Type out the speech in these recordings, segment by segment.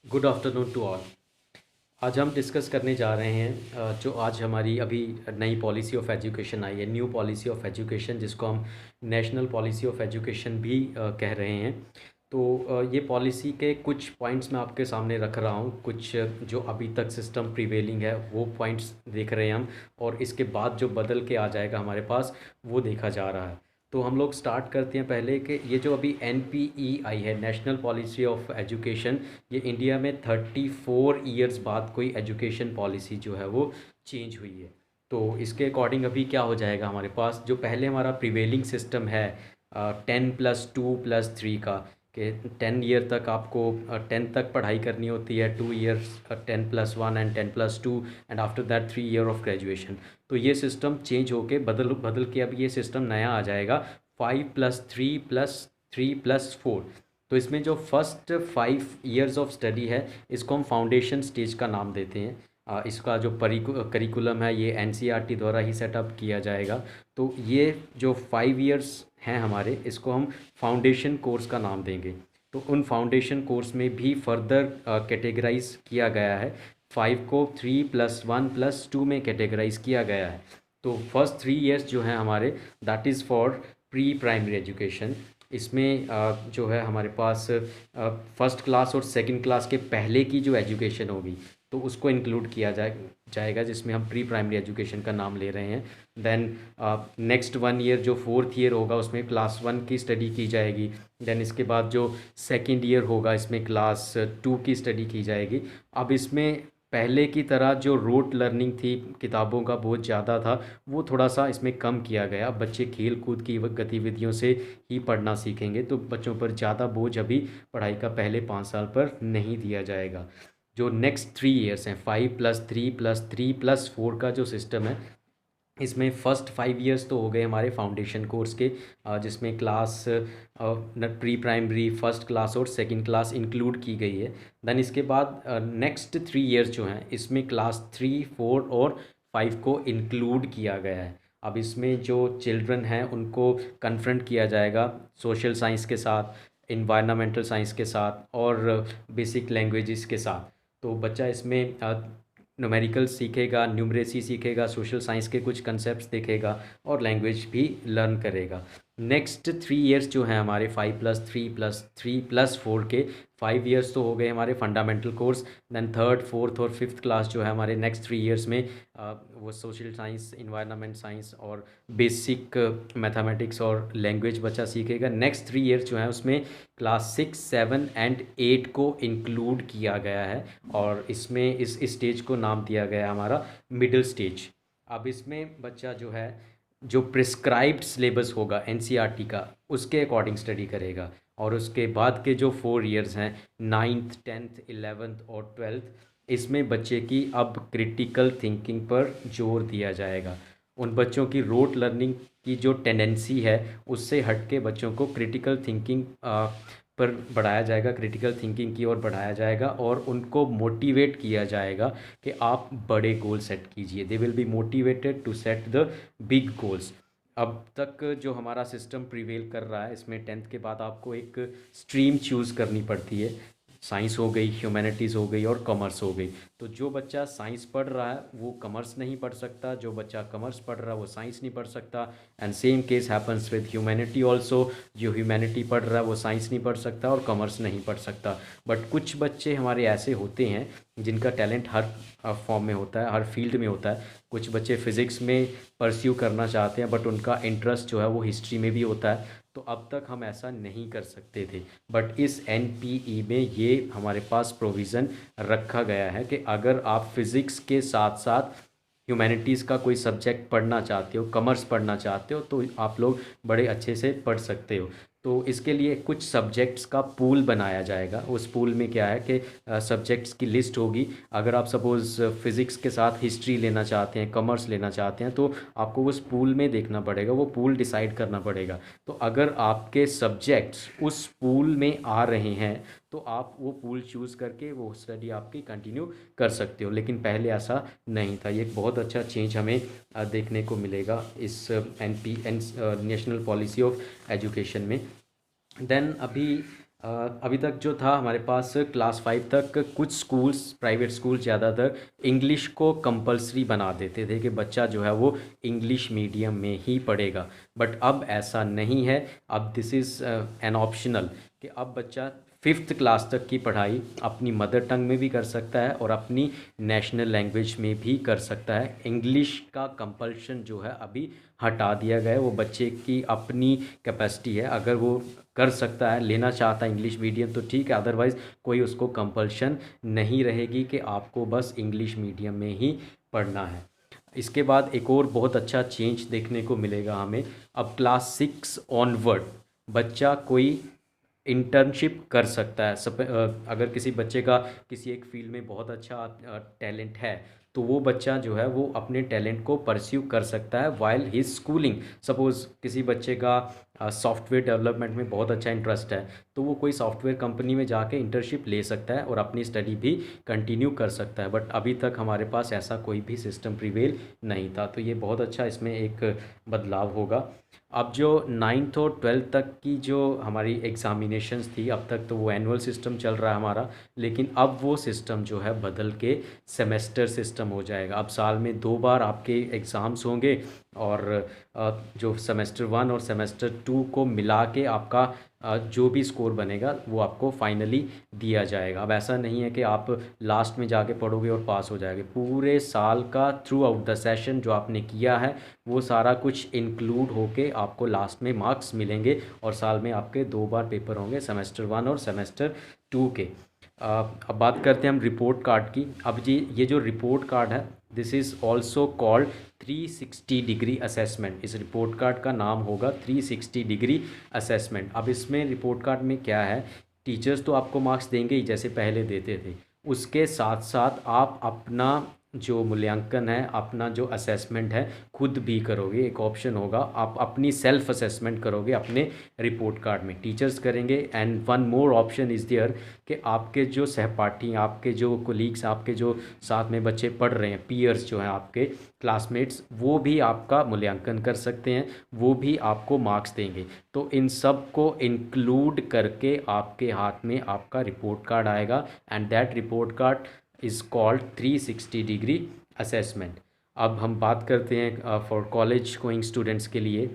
Good afternoon to all. आज हम discuss करने जा रहे हैं जो आज हमारी अभी नई पॉलिसी ऑफ एजुकेशन आई है, न्यू पॉलिसी ऑफ एजुकेशन, जिसको हम नेशनल पॉलिसी ऑफ एजुकेशन भी कह रहे हैं। तो ये पॉलिसी के कुछ पॉइंट्स मैं आपके सामने रख रहा हूँ। कुछ जो अभी तक सिस्टम प्रिवेलिंग है वो पॉइंट्स देख रहे हैं हम, और इसके बाद जो बदल के आ जाएगा हमारे पास वो देखा जा रहा है। तो हम लोग स्टार्ट करते हैं पहले कि ये जो अभी NPE आई है, नेशनल पॉलिसी ऑफ एजुकेशन, ये इंडिया में 34 ईयर्स बाद कोई एजुकेशन पॉलिसी जो है वो चेंज हुई है। तो इसके अकॉर्डिंग अभी क्या हो जाएगा, हमारे पास जो पहले हमारा प्रिवेलिंग सिस्टम है 10+2+3 का, कि 10 ईयर तक आपको 10 तक पढ़ाई करनी होती है, 2 years 10+1 and 10+2, and after that 3 year of graduation. तो ये सिस्टम चेंज होके बदल बदल के अब ये सिस्टम नया आ जाएगा 5+3+3+4। तो इसमें जो फर्स्ट 5 ईयर्स ऑफ स्टडी है, इसको हम फाउंडेशन स्टेज का नाम देते हैं। इसका जो करिकुलम है ये NCERT द्वारा ही सेटअप किया जाएगा। तो ये जो 5 ईयर्स हैं हमारे, इसको हम फाउंडेशन कोर्स का नाम देंगे। तो उन फाउंडेशन कोर्स में भी फर्दर कैटेगराइज किया गया है। 5 को 3+1+2 में कैटेगराइज किया गया है। तो फर्स्ट 3 ईयर्स जो हैं हमारे, that is for pre primary education. इसमें जो है हमारे पास फर्स्ट क्लास और सेकंड क्लास के पहले की जो एजुकेशन होगी, तो उसको इंक्लूड किया जाएगा, जिसमें हम प्री प्राइमरी एजुकेशन का नाम ले रहे हैं। देन नेक्स्ट 1 ईयर जो 4th ईयर होगा, उसमें क्लास 1 की स्टडी की जाएगी। देन इसके बाद जो सेकेंड ईयर होगा, इसमें क्लास 2 की स्टडी की जाएगी। अब इसमें पहले की तरह जो रोट लर्निंग थी, किताबों का बहुत ज़्यादा था, वो थोड़ा सा इसमें कम किया गया। अब बच्चे खेल कूद की गतिविधियों से ही पढ़ना सीखेंगे, तो बच्चों पर ज़्यादा बोझ अभी पढ़ाई का पहले 5 साल पर नहीं दिया जाएगा। जो नेक्स्ट 3 ईयर्स हैं, 5+3+3+4 का जो सिस्टम है, इसमें फ़र्स्ट 5 ईयर्स तो हो गए हमारे फाउंडेशन कोर्स के, जिसमें class pre primary, first class और सेकंड क्लास इंक्लूड की गई है। देन इसके बाद नेक्स्ट 3 ईयर्स जो हैं, इसमें क्लास 3, 4 और 5 को इंक्लूड किया गया है। अब इसमें जो चिल्ड्रन हैं उनको कन्फ्रंट किया जाएगा सोशल साइंस के साथ, इन्वायरमेंटल साइंस के साथ और बेसिक लैंग्वेजेस के साथ। तो बच्चा इसमें न्यूमेरिकल सीखेगा, न्यूमरेसी सीखेगा, सोशल साइंस के कुछ कंसेप्ट देखेगा और लैंग्वेज भी लर्न करेगा। नेक्स्ट 3 ईयर्स जो हैं हमारे, 5+3+3+4 के 5 ईयर्स तो हो गए हमारे fundamental course. Then third, fourth और फिफ्थ क्लास जो है हमारे नेक्स्ट 3 ईयर्स में, वो सोशल साइंस, इन्वायरमेंट साइंस और बेसिक मैथमेटिक्स और लैंग्वेज बच्चा सीखेगा। नेक्स्ट 3 ईयर्स जो है उसमें क्लास 6, 7 एंड 8 को इंक्लूड किया गया है, और इसमें इस स्टेज को नाम दिया गया है हमारा मिडिल स्टेज। अब इसमें बच्चा जो है, जो प्रिस्क्राइब्ड सिलेबस होगा NCERT का, उसके अकॉर्डिंग स्टडी करेगा। और उसके बाद के जो 4 ईयर्स हैं, 9th 10th 11th और 12th, इसमें बच्चे की अब क्रिटिकल थिंकिंग पर जोर दिया जाएगा। उन बच्चों की रोट लर्निंग की जो टेंडेंसी है, उससे हट के बच्चों को क्रिटिकल थिंकिंग पर बढ़ाया जाएगा, क्रिटिकल थिंकिंग की ओर बढ़ाया जाएगा, और उनको मोटिवेट किया जाएगा कि आप बड़े गोल सेट कीजिए। They will be motivated to set the big goals. अब तक जो हमारा सिस्टम प्रिवेल कर रहा है, इसमें 10th के बाद आपको एक स्ट्रीम चूज़ करनी पड़ती है। साइंस हो गई, ह्यूमैनिटीज़ हो गई और कॉमर्स हो गई। तो जो बच्चा साइंस पढ़ रहा है वो कॉमर्स नहीं पढ़ सकता, जो बच्चा कॉमर्स पढ़ रहा है वो साइंस नहीं पढ़ सकता। And same case happens with humanity also. जो ह्यूमैनिटी पढ़ रहा है वो साइंस नहीं पढ़ सकता और कॉमर्स नहीं पढ़ सकता। बट कुछ बच्चे हमारे ऐसे होते हैं जिनका टैलेंट हर फॉर्म में होता है, हर फील्ड में होता है। कुछ बच्चे फ़िज़िक्स में परस्यू करना चाहते हैं, बट उनका इंटरेस्ट जो है वो हिस्ट्री में भी होता है। तो अब तक हम ऐसा नहीं कर सकते थे, बट इस NPE में ये हमारे पास प्रोविज़न रखा गया है कि अगर आप फिज़िक्स के साथ साथ ह्यूमैनिटीज़ का कोई सब्जेक्ट पढ़ना चाहते हो, कॉमर्स पढ़ना चाहते हो, तो आप लोग बड़े अच्छे से पढ़ सकते हो। तो इसके लिए कुछ सब्जेक्ट्स का पूल बनाया जाएगा। उस पूल में क्या है कि सब्जेक्ट्स की लिस्ट होगी। अगर आप सपोज़ फ़िज़िक्स के साथ हिस्ट्री लेना चाहते हैं, कॉमर्स लेना चाहते हैं, तो आपको उस पूल में देखना पड़ेगा, वो पूल डिसाइड करना पड़ेगा। तो अगर आपके सब्जेक्ट्स उस पूल में आ रहे हैं, तो आप वो पूल चूज़ करके वो स्टडी आपकी कंटिन्यू कर सकते हो। लेकिन पहले ऐसा नहीं था। ये एक बहुत अच्छा चेंज हमें देखने को मिलेगा इस NP national policy of education में। देन अभी अ, अभी तक जो था हमारे पास क्लास 5 तक कुछ स्कूल्स, प्राइवेट स्कूल ज़्यादातर इंग्लिश को कंपलसरी बना देते थे कि बच्चा जो है वो इंग्लिश मीडियम में ही पढ़ेगा। बट अब ऐसा नहीं है। अब दिस इज़ एन ऑप्शनल, कि अब बच्चा 5th क्लास तक की पढ़ाई अपनी मदर टंग में भी कर सकता है और अपनी नेशनल लैंग्वेज में भी कर सकता है। इंग्लिश का कंपल्शन जो है अभी हटा दिया गया है। वो बच्चे की अपनी कैपेसिटी है, अगर वो कर सकता है, लेना चाहता है इंग्लिश मीडियम तो ठीक है, अदरवाइज़ कोई उसको कंपल्शन नहीं रहेगी कि आपको बस इंग्लिश मीडियम में ही पढ़ना है। इसके बाद एक और बहुत अच्छा चेंज देखने को मिलेगा हमें। अब क्लास 6 ऑनवर्ड बच्चा कोई इंटर्नशिप कर सकता है। अगर किसी बच्चे का किसी एक फील्ड में बहुत अच्छा टैलेंट है, तो वो बच्चा जो है वो अपने टैलेंट को परस्यू कर सकता है वाइल हिज स्कूलिंग। सपोज़ किसी बच्चे का सॉफ्टवेयर डेवलपमेंट में बहुत अच्छा इंटरेस्ट है, तो वो कोई सॉफ्टवेयर कंपनी में जाके इंटर्नशिप ले सकता है और अपनी स्टडी भी कंटिन्यू कर सकता है। बट अभी तक हमारे पास ऐसा कोई भी सिस्टम प्रिवेल नहीं था, तो ये बहुत अच्छा इसमें एक बदलाव होगा। अब जो 9th और 12th तक की जो हमारी एग्ज़ामिनेशंस थी, अब तक तो वो एनुअल सिस्टम चल रहा है हमारा, लेकिन अब वो सिस्टम जो है बदल के सेमेस्टर सिस्टम हो जाएगा। अब साल में 2 बार आपके एग्ज़ाम्स होंगे और जो सेमेस्टर 1 और सेमेस्टर 2 को मिला के आपका जो भी स्कोर बनेगा वो आपको फाइनली दिया जाएगा। अब ऐसा नहीं है कि आप लास्ट में जाके पढ़ोगे और पास हो जाएंगे। पूरे साल का थ्रू आउट द सेशन जो आपने किया है वो सारा कुछ इंक्लूड होके आपको लास्ट में मार्क्स मिलेंगे, और साल में आपके 2 बार पेपर होंगे, सेमेस्टर 1 और सेमेस्टर 2 के। अब बात करते हैं हम रिपोर्ट कार्ड की। अब जी ये जो रिपोर्ट कार्ड है, this is also called 360 degree assessment. इस रिपोर्ट कार्ड का नाम होगा 360 डिग्री असेसमेंट। अब इसमें रिपोर्ट कार्ड में क्या है, टीचर्स तो आपको मार्क्स देंगे ही जैसे पहले देते थे, उसके साथ साथ आप अपना जो मूल्यांकन है, अपना जो असेसमेंट है खुद भी करोगे। एक ऑप्शन होगा, आप अपनी सेल्फ असेसमेंट करोगे अपने रिपोर्ट कार्ड में, टीचर्स करेंगे। And one more option is there कि आपके जो सहपाठी, आपके जो कोलीग्स, आपके जो साथ में बच्चे पढ़ रहे हैं, पीयर्स जो हैं आपके क्लासमेट्स, वो भी आपका मूल्यांकन कर सकते हैं, वो भी आपको मार्क्स देंगे। तो इन सब को इंक्लूड करके आपके हाथ में आपका रिपोर्ट कार्ड आएगा, and that report card is called 360 degree assessment. अब हम बात करते हैं फॉर कॉलेज गोइंग स्टूडेंट्स के लिए,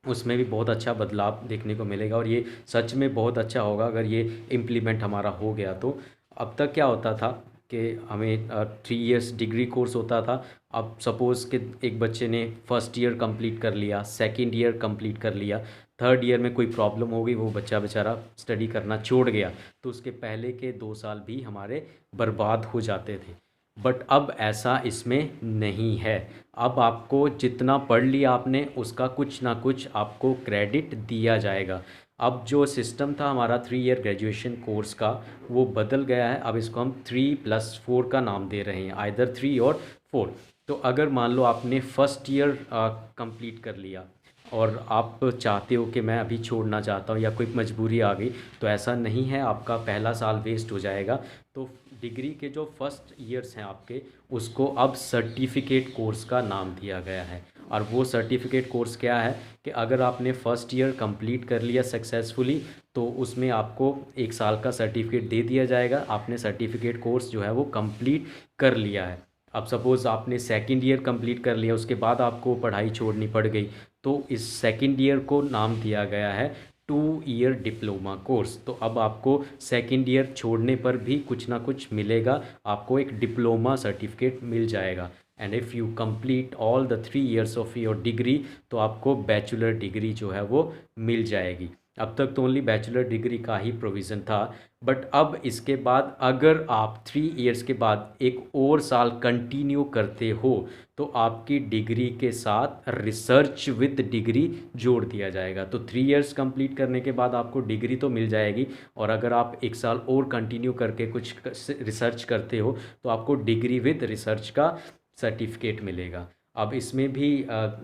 उसमें भी बहुत अच्छा बदलाव देखने को मिलेगा, और ये सच में बहुत अच्छा होगा अगर ये इम्प्लीमेंट हमारा हो गया तो। अब तक क्या होता था कि हमें 3 इयर्स डिग्री कोर्स होता था। अब सपोज़ कि एक बच्चे ने फर्स्ट ईयर कंप्लीट कर लिया, सेकंड ईयर कंप्लीट कर लिया, थर्ड ईयर में कोई प्रॉब्लम हो गई, वो बच्चा बेचारा स्टडी करना छोड़ गया, तो उसके पहले के 2 साल भी हमारे बर्बाद हो जाते थे। बट अब ऐसा इसमें नहीं है। अब आपको जितना पढ़ लिया आपने, उसका कुछ ना कुछ आपको क्रेडिट दिया जाएगा। अब जो सिस्टम था हमारा 3 ईयर ग्रेजुएशन कोर्स का, वो बदल गया है। अब इसको हम 3+4 का नाम दे रहे हैं, आइदर 3 और 4। तो अगर मान लो आपने फर्स्ट ईयर कंप्लीट कर लिया और आप चाहते हो कि मैं अभी छोड़ना चाहता हूँ या कोई मजबूरी आ गई, तो ऐसा नहीं है, आपका पहला साल वेस्ट हो जाएगा। तो डिग्री के जो फर्स्ट ईयर्स हैं आपके, उसको अब सर्टिफिकेट कोर्स का नाम दिया गया है। और वो सर्टिफिकेट कोर्स क्या है कि अगर आपने फर्स्ट ईयर कंप्लीट कर लिया सक्सेसफुली, तो उसमें आपको 1 साल का सर्टिफिकेट दे दिया जाएगा, आपने सर्टिफिकेट कोर्स जो है वो कंप्लीट कर लिया है। अब सपोज़ आपने सेकंड ईयर कंप्लीट कर लिया, उसके बाद आपको पढ़ाई छोड़नी पड़ गई, तो इस सेकंड ईयर को नाम दिया गया है 2 ईयर डिप्लोमा कोर्स। तो अब आपको सेकंड ईयर छोड़ने पर भी कुछ ना कुछ मिलेगा, आपको एक डिप्लोमा सर्टिफिकेट मिल जाएगा। And if you complete all the 3 years of your degree, तो आपको बैचलर डिग्री जो है वो मिल जाएगी। अब तक तो ओनली बैचलर डिग्री का ही प्रोविज़न था, बट अब इसके बाद अगर आप 3 इयर्स के बाद एक और साल कंटिन्यू करते हो, तो आपकी डिग्री के साथ रिसर्च विद डिग्री जोड़ दिया जाएगा। तो 3 इयर्स कंप्लीट करने के बाद आपको डिग्री तो मिल जाएगी, और अगर आप 1 साल और कंटिन्यू करके कुछ रिसर्च करते हो, तो आपको डिग्री विद रिसर्च का सर्टिफिकेट मिलेगा। अब इसमें भी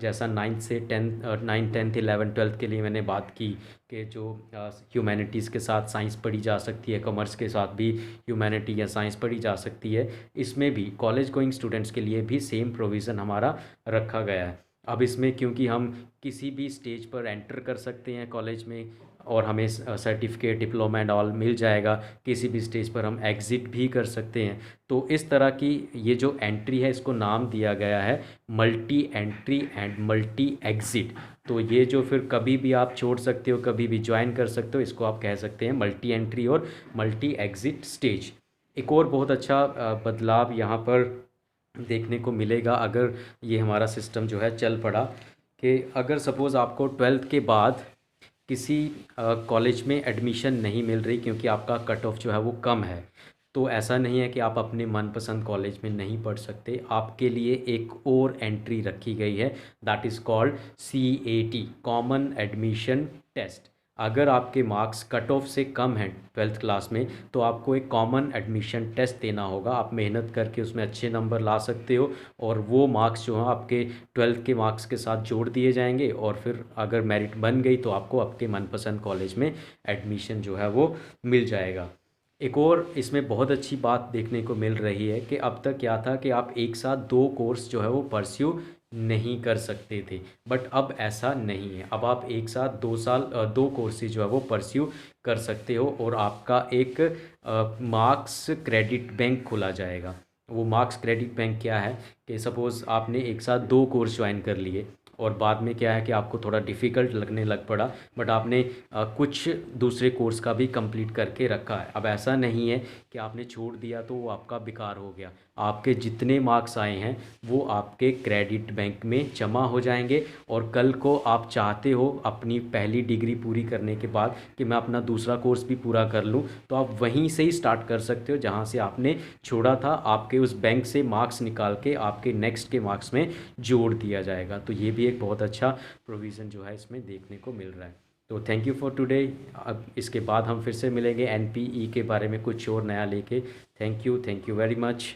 जैसा 9th 10th 11th 12th के लिए मैंने बात की कि जो ह्यूमैनिटीज़ के साथ साइंस पढ़ी जा सकती है, कॉमर्स के साथ भी ह्यूमैनिटी या साइंस पढ़ी जा सकती है, इसमें भी कॉलेज गोइंग स्टूडेंट्स के लिए भी सेम प्रोविज़न हमारा रखा गया है। अब इसमें क्योंकि हम किसी भी स्टेज पर एंटर कर सकते हैं कॉलेज में और हमें सर्टिफिकेट डिप्लोमा एंड ऑल मिल जाएगा, किसी भी स्टेज पर हम एग्ज़िट भी कर सकते हैं। तो इस तरह की ये जो एंट्री है इसको नाम दिया गया है multi entry and multi exit. तो ये जो फिर कभी भी आप छोड़ सकते हो, कभी भी ज्वाइन कर सकते हो, इसको आप कह सकते हैं मल्टी एंट्री और मल्टी एग्ज़िट स्टेज। एक और बहुत अच्छा बदलाव यहाँ पर देखने को मिलेगा अगर ये हमारा सिस्टम जो है चल पड़ा, कि अगर सपोज़ आपको 12th के बाद किसी कॉलेज में एडमिशन नहीं मिल रही क्योंकि आपका कट ऑफ जो है वो कम है, तो ऐसा नहीं है कि आप अपने मनपसंद कॉलेज में नहीं पढ़ सकते। आपके लिए एक और एंट्री रखी गई है, that is called CAT, common admission test. अगर आपके मार्क्स कट ऑफ से कम हैं 12th क्लास में, तो आपको एक कॉमन एडमिशन टेस्ट देना होगा। आप मेहनत करके उसमें अच्छे नंबर ला सकते हो और वो मार्क्स जो हैं आपके 12th के मार्क्स के साथ जोड़ दिए जाएंगे और फिर अगर मेरिट बन गई तो आपको आपके मनपसंद कॉलेज में एडमिशन जो है वो मिल जाएगा। एक और इसमें बहुत अच्छी बात देखने को मिल रही है कि अब तक क्या था कि आप एक साथ दो कोर्स जो है वो परस्यू नहीं कर सकते थे, बट अब ऐसा नहीं है। अब आप एक साथ 2 साल दो कोर्सेज जो है वो परस्यू कर सकते हो और आपका एक मार्क्स क्रेडिट बैंक खुला जाएगा। वो मार्क्स क्रेडिट बैंक क्या है कि सपोज़ आपने एक साथ दो कोर्स ज्वाइन कर लिए और बाद में क्या है कि आपको थोड़ा डिफ़िकल्ट लगने लग पड़ा, बट आपने कुछ दूसरे कोर्स का भी कंप्लीट करके रखा है। अब ऐसा नहीं है कि आपने छोड़ दिया तो वो आपका बेकार हो गया। आपके जितने मार्क्स आए हैं वो आपके क्रेडिट बैंक में जमा हो जाएंगे और कल को आप चाहते हो अपनी पहली डिग्री पूरी करने के बाद कि मैं अपना दूसरा कोर्स भी पूरा कर लूँ, तो आप वहीं से ही स्टार्ट कर सकते हो जहाँ से आपने छोड़ा था। आपके उस बैंक से मार्क्स निकाल के आपके नेक्स्ट के मार्क्स में जोड़ दिया जाएगा। तो ये भी एक बहुत अच्छा प्रोविज़न जो है इसमें देखने को मिल रहा है। तो थैंक यू फॉर टुडे। अब इसके बाद हम फिर से मिलेंगे NPE के बारे में कुछ और नया लेके। Thank you very much.